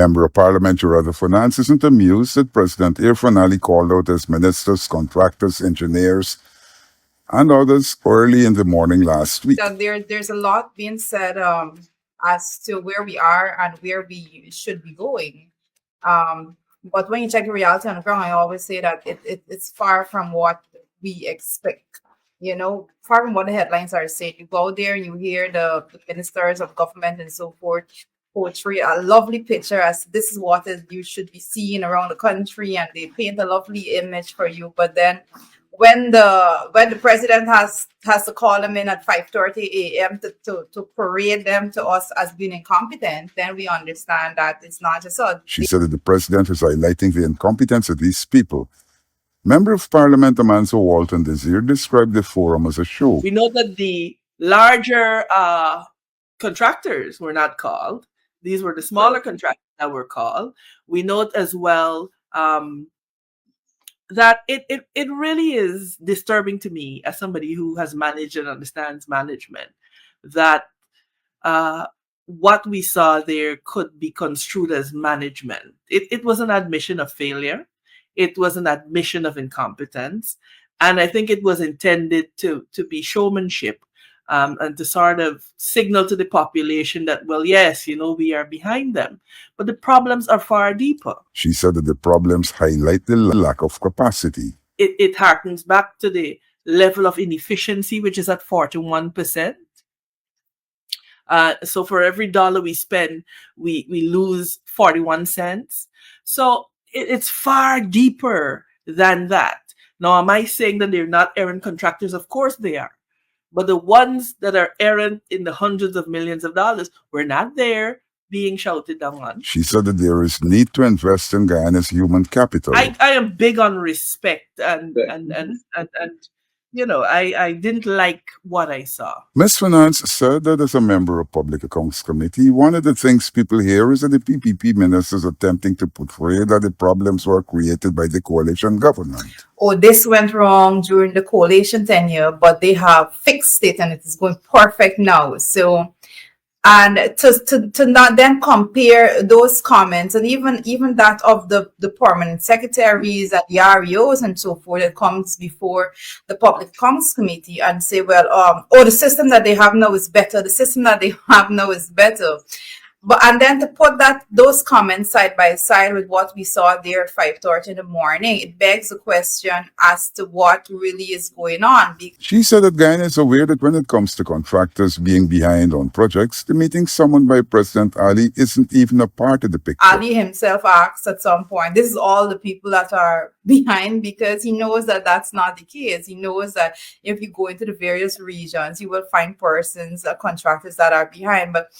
Member of Parliament Gerardo Fernandes isn't amused that President Irfan Ali called out his ministers, contractors, engineers, and others early in the morning last week. There's a lot being said as to where we are and where we should be going. But when you check the reality on the ground, I always say that it's far from what we expect. Far from what the headlines are saying. You go out there and you hear the ministers of government and so forth portray a lovely picture as this is what you should be seeing around the country, and they paint a lovely image for you. But then when the president has to call them in at 5:30 a.m. to parade them to us as being incompetent, then we understand that it's not just us. She said that the president is highlighting the incompetence of these people. Member of Parliament Amanzo Walton Desir described the forum as a show. We know that the larger contractors were not called. These were the smaller contractors that were called. We note as well that it really is disturbing to me as somebody who has managed and understands management that what we saw there could be construed as management. It was an admission of failure. It was an admission of incompetence. And I think it was intended to be showmanship and to sort of signal to the population that, well, yes, we are behind them. But the problems are far deeper. She said that the problems highlight the lack of capacity. It harkens back to the level of inefficiency, which is at 41%. So for every dollar we spend, we lose 41 cents. So it's far deeper than that. Now, am I saying that they're not errant contractors? Of course they are. But the ones that are errant in the hundreds of millions of dollars were not there being shouted down on. She said that there is need to invest in Guyana's human capital. I am big on respect and I didn't like what I saw. Ms. Fernandes said that as a member of Public Accounts Committee, one of the things people hear is that the PPP ministers attempting to portray that the problems were created by the coalition government. Oh, this went wrong during the coalition tenure, but they have fixed it and it is going perfect now. So, and to not then compare those comments and even that of the permanent secretaries and the REOs and so forth that comes before the Public Accounts Committee and say, well, the system that they have now is better. The system that they have now is better. And then to put those comments side by side with what we saw there at 5:30 in the morning, it begs the question as to what really is going on. She said that Guyana is aware that when it comes to contractors being behind on projects, the meeting summoned by President Ali isn't even a part of the picture. Ali himself asked at some point, this is all the people that are behind, because he knows that that's not the case. He knows that if you go into the various regions, you will find persons, contractors that are behind. But,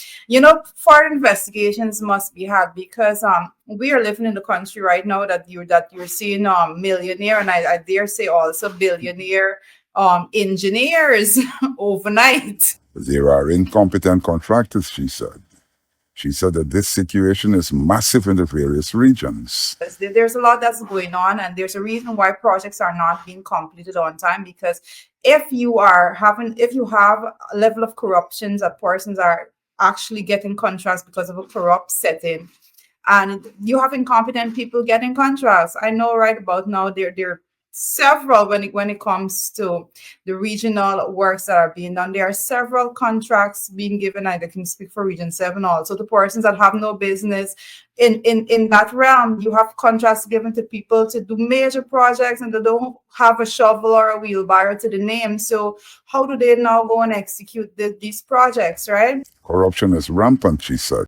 foreign investigations must be had, because we are living in the country right now that you're seeing millionaire, and I dare say also billionaire engineers overnight. There are incompetent contractors, she said. She said that this situation is massive in the various regions. There's a lot that's going on, and there's a reason why projects are not being completed on time, because if you have a level of corruption that persons are actually getting contracts because of a corrupt setting, and you have incompetent people getting contracts. I know right about now there are several, when it comes to the regional works that are being done, there are several contracts being given. I can speak for Region 7 also, to persons that have no business in that realm. You have contracts given to people to do major projects, and they don't have a shovel or a wheelbarrow to the name. So how do they now go and execute these projects, right? Corruption is rampant, she said.